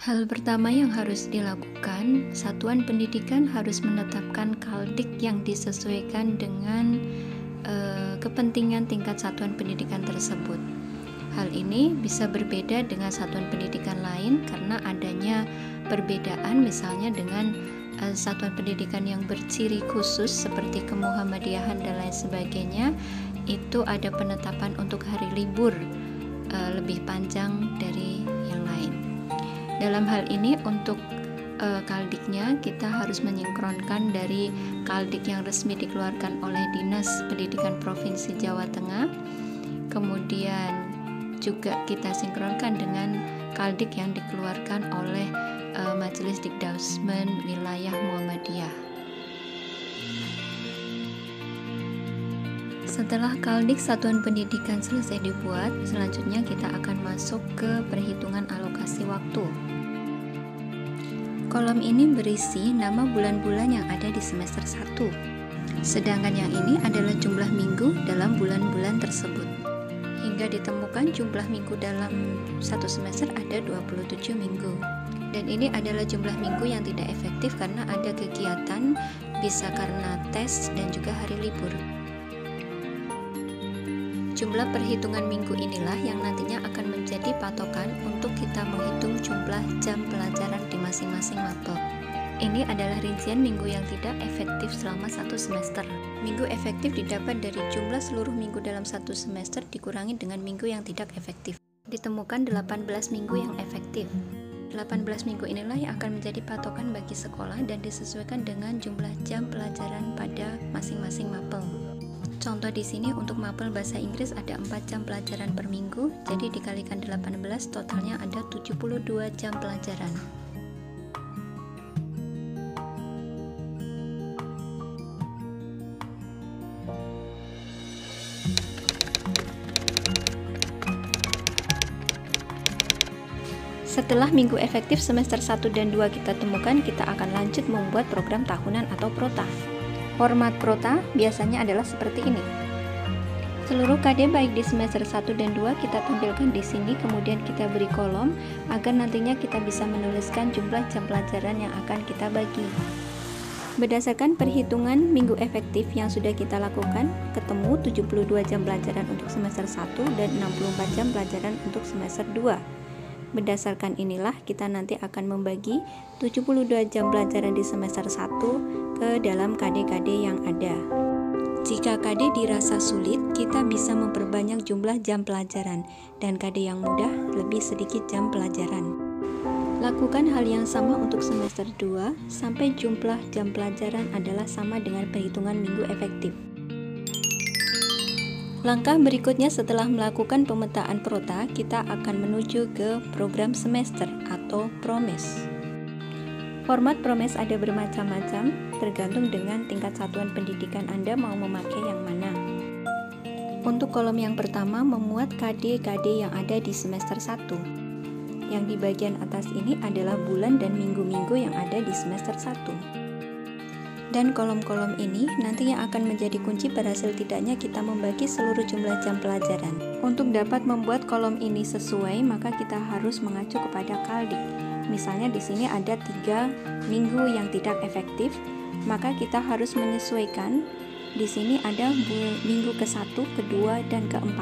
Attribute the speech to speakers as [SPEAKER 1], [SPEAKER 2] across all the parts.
[SPEAKER 1] Hal pertama yang harus dilakukan, satuan pendidikan harus menetapkan kaldik yang disesuaikan dengan kepentingan tingkat satuan pendidikan tersebut. Hal ini bisa berbeda dengan satuan pendidikan lain karena adanya perbedaan misalnya dengan satuan pendidikan yang berciri khusus seperti kemuhammadiyahan dan lain sebagainya, itu ada penetapan untuk hari libur lebih panjang dari yang lain. Dalam hal ini untuk kaldiknya kita harus menyinkronkan dari kaldik yang resmi dikeluarkan oleh Dinas Pendidikan Provinsi Jawa Tengah, kemudian juga kita sinkronkan dengan kaldik yang dikeluarkan oleh Majelis Dikdausmen Wilayah Muhammadiyah. Setelah kaldik satuan pendidikan selesai dibuat, selanjutnya kita akan masuk ke perhitungan alokasi waktu. Kolom ini berisi nama bulan-bulan yang ada di semester 1. Sedangkan yang ini adalah jumlah minggu dalam bulan-bulan tersebut. Hingga ditemukan jumlah minggu dalam satu semester ada 27 minggu. Dan ini adalah jumlah minggu yang tidak efektif karena ada kegiatan, bisa karena tes dan juga hari libur. Jumlah perhitungan minggu inilah yang nantinya akan menjadi patokan untuk kita menghitung jumlah jam pelajaran di masing-masing mapel. Ini adalah rincian minggu yang tidak efektif selama satu semester. Minggu efektif didapat dari jumlah seluruh minggu dalam satu semester dikurangi dengan minggu yang tidak efektif. Ditemukan 18 minggu yang efektif. 18 minggu inilah yang akan menjadi patokan bagi sekolah dan disesuaikan dengan jumlah jam pelajaran pada masing-masing mapel. Contoh di sini untuk mapel bahasa Inggris ada 4 jam pelajaran per minggu, jadi dikalikan 18 totalnya ada 72 jam pelajaran. Setelah minggu efektif semester 1 dan 2 kita temukan, kita akan lanjut membuat program tahunan atau prota. Format prota biasanya adalah seperti ini. Seluruh KD baik di semester 1 dan 2 kita tampilkan di sini, kemudian kita beri kolom agar nantinya kita bisa menuliskan jumlah jam pelajaran yang akan kita bagi. Berdasarkan perhitungan minggu efektif yang sudah kita lakukan, ketemu 72 jam pelajaran untuk semester 1 dan 64 jam pelajaran untuk semester 2. Berdasarkan inilah kita nanti akan membagi 72 jam pelajaran di semester 1 ke dalam KD-KD yang ada. Jika KD dirasa sulit, kita bisa memperbanyak jumlah jam pelajaran, dan KD yang mudah lebih sedikit jam pelajaran. Lakukan hal yang sama untuk semester 2 sampai jumlah jam pelajaran adalah sama dengan perhitungan minggu efektif. Langkah berikutnya setelah melakukan pemetaan prota, kita akan menuju ke program semester atau promes. Format promes ada bermacam-macam, tergantung dengan tingkat satuan pendidikan Anda mau memakai yang mana. Untuk kolom yang pertama, memuat KD-KD yang ada di semester 1. Yang di bagian atas ini adalah bulan dan minggu-minggu yang ada di semester 1. Dan kolom-kolom ini nantinya akan menjadi kunci berhasil tidaknya kita membagi seluruh jumlah jam pelajaran. Untuk dapat membuat kolom ini sesuai, maka kita harus mengacu kepada kaldik. Misalnya di sini ada 3 minggu yang tidak efektif, maka kita harus menyesuaikan. Di sini ada minggu ke-1, ke-2, dan ke-4.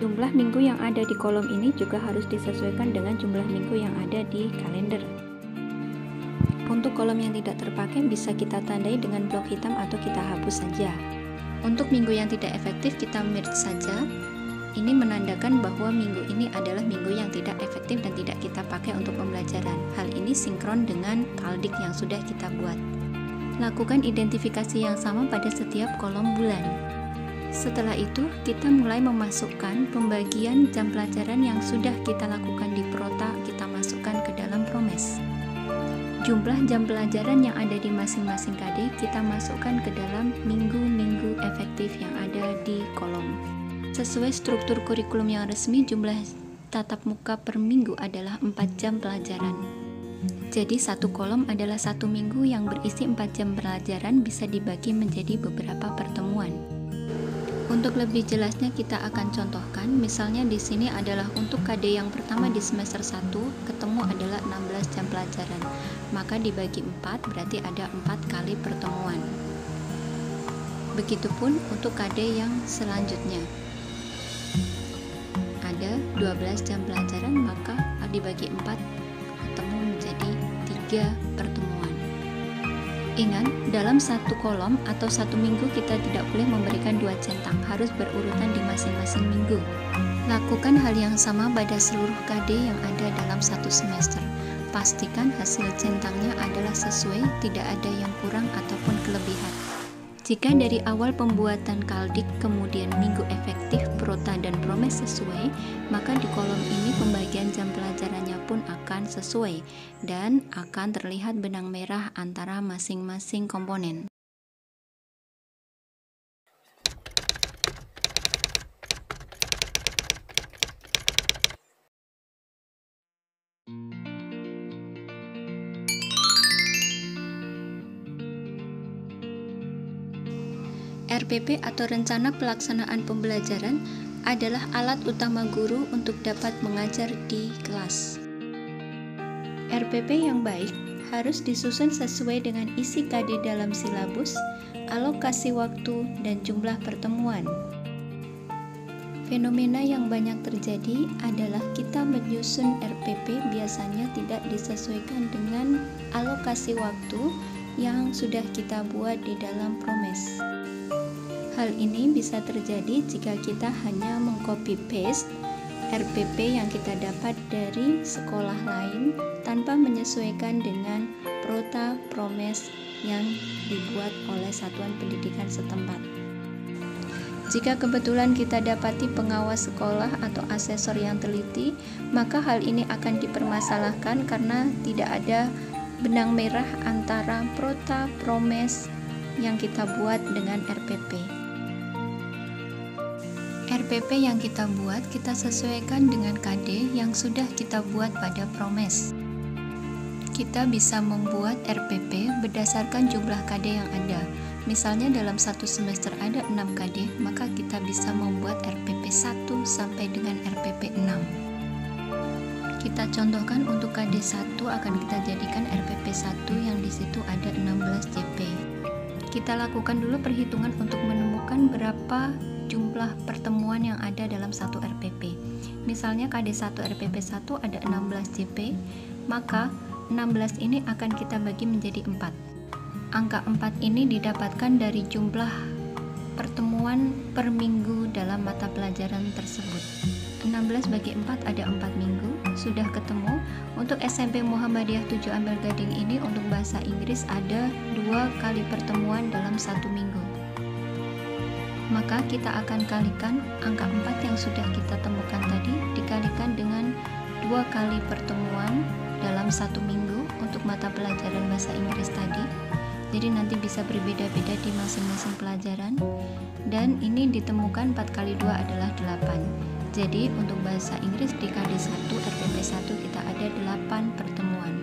[SPEAKER 1] Jumlah minggu yang ada di kolom ini juga harus disesuaikan dengan jumlah minggu yang ada di kalender. Untuk kolom yang tidak terpakai bisa kita tandai dengan blok hitam atau kita hapus saja. Untuk minggu yang tidak efektif kita merge saja. Ini menandakan bahwa minggu ini adalah minggu yang tidak efektif dan tidak kita pakai untuk pembelajaran. Hal ini sinkron dengan kaldik yang sudah kita buat. Lakukan identifikasi yang sama pada setiap kolom bulan. Setelah itu, kita mulai memasukkan pembagian jam pelajaran yang sudah kita lakukan di prota, kita masukkan ke dalam promes. Jumlah jam pelajaran yang ada di masing-masing KD kita masukkan ke dalam minggu-minggu efektif yang ada di kolom. Sesuai struktur kurikulum yang resmi, jumlah tatap muka per minggu adalah 4 jam pelajaran. Jadi satu kolom adalah 1 minggu yang berisi 4 jam pelajaran bisa dibagi menjadi beberapa pertemuan. Untuk lebih jelasnya kita akan contohkan, misalnya di sini adalah untuk KD yang pertama di semester 1, ketemu adalah 16 jam pelajaran. Maka dibagi 4 berarti ada 4 kali pertemuan. Begitupun untuk KD yang selanjutnya. Ada 12 jam pelajaran, maka dibagi 4 ketemu menjadi 3 pertemuan. Ingat, dalam satu kolom atau satu minggu kita tidak boleh memberikan 2 centang, harus berurutan di masing-masing minggu. Lakukan hal yang sama pada seluruh KD yang ada dalam satu semester. Pastikan hasil centangnya adalah sesuai, tidak ada yang kurang ataupun kelebihan. Jika dari awal pembuatan kaldik kemudian minggu efektif, prota dan promes sesuai, maka di kolom ini pembagian jam pelajarannya pun akan sesuai dan akan terlihat benang merah antara masing-masing komponen. RPP atau Rencana Pelaksanaan Pembelajaran adalah alat utama guru untuk dapat mengajar di kelas. RPP yang baik harus disusun sesuai dengan isi KD dalam silabus, alokasi waktu, dan jumlah pertemuan. Fenomena yang banyak terjadi adalah kita menyusun RPP biasanya tidak disesuaikan dengan alokasi waktu yang sudah kita buat di dalam promes. Hal ini bisa terjadi jika kita hanya mengcopy-paste RPP yang kita dapat dari sekolah lain tanpa menyesuaikan dengan prota promes yang dibuat oleh satuan pendidikan setempat. Jika kebetulan kita dapati pengawas sekolah atau asesor yang teliti, maka hal ini akan dipermasalahkan karena tidak ada benang merah antara prota promes yang kita buat dengan RPP. RPP yang kita buat kita sesuaikan dengan KD yang sudah kita buat pada promes. Kita bisa membuat RPP berdasarkan jumlah KD yang ada. Misalnya dalam satu semester ada 6 KD, maka kita bisa membuat RPP 1 sampai dengan RPP 6. Kita contohkan untuk KD 1 akan kita jadikan RPP 1 yang di situ ada 16 JP. Kita lakukan dulu perhitungan untuk menemukan berapa jumlah pertemuan yang ada dalam satu RPP. Misalnya KD 1 RPP 1 ada 16 JP, maka 16 ini akan kita bagi menjadi 4. Angka 4 ini didapatkan dari jumlah pertemuan per minggu dalam mata pelajaran tersebut. 16 bagi 4 ada 4 minggu, sudah ketemu. Untuk SMP Muhammadiyah 7 Ampel Gading ini untuk bahasa Inggris ada 2 kali pertemuan dalam 1 minggu. Maka kita akan kalikan angka 4 yang sudah kita temukan tadi dikalikan dengan 2 kali pertemuan dalam 1 minggu untuk mata pelajaran bahasa Inggris tadi. Jadi nanti bisa berbeda-beda di masing-masing pelajaran, dan ini ditemukan 4 kali 2 adalah 8. Jadi untuk bahasa Inggris di KD 1 RPP 1 kita ada 8 pertemuan.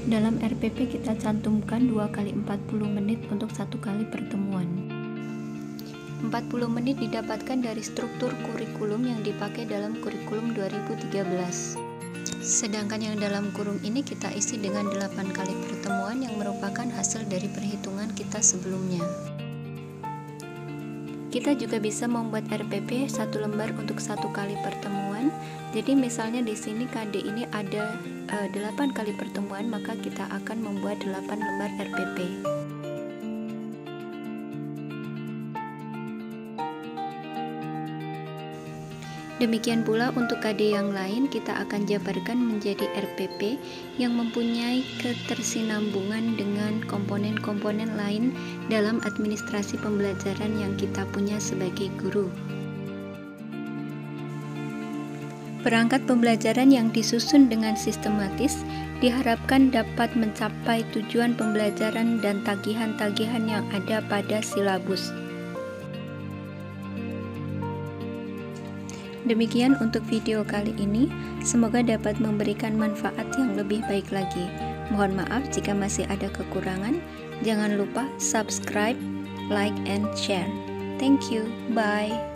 [SPEAKER 1] Dalam RPP kita cantumkan 2 kali 40 menit untuk 1 kali pertemuan. 40 menit didapatkan dari struktur kurikulum yang dipakai dalam kurikulum 2013. Sedangkan yang dalam kurung ini kita isi dengan 8 kali pertemuan yang merupakan hasil dari perhitungan kita sebelumnya. Kita juga bisa membuat RPP 1 lembar untuk 1 kali pertemuan. Jadi misalnya di sini KD ini ada 8 kali pertemuan, maka kita akan membuat 8 lembar RPP. Demikian pula untuk KD yang lain kita akan jabarkan menjadi RPP yang mempunyai ketersinambungan dengan komponen-komponen lain dalam administrasi pembelajaran yang kita punya sebagai guru. Perangkat pembelajaran yang disusun dengan sistematis diharapkan dapat mencapai tujuan pembelajaran dan tagihan-tagihan yang ada pada silabus. Demikian untuk video kali ini, semoga dapat memberikan manfaat yang lebih baik lagi. Mohon maaf jika masih ada kekurangan. Jangan lupa subscribe, like, and share. Thank you. Bye.